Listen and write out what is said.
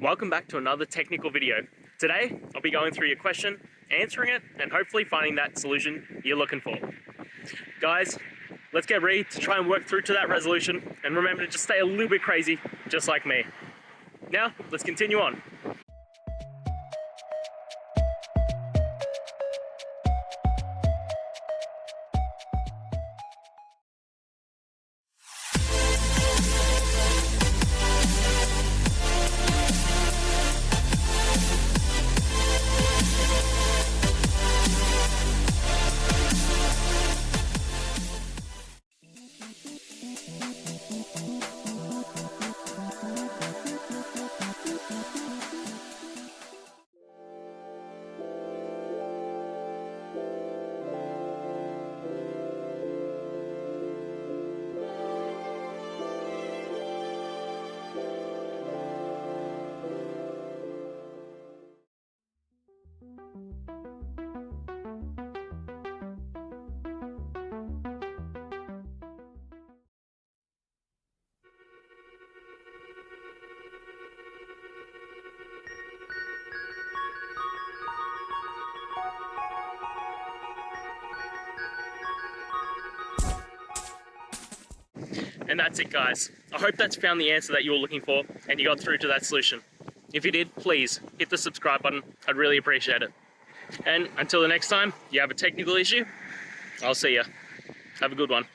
Welcome back to another technical video. Today, I'll be going through your question, answering it, and hopefully finding that solution you're looking for. Guys, let's get ready to try and work through to that resolution, and remember to just stay a little bit crazy, just like me. Now, let's continue on. And that's it, guys. I hope that's found the answer that you were looking for and you got through to that solution. If you did, please hit the subscribe button. I'd really appreciate it. And until the next time you have a technical issue, I'll see ya. Have a good one.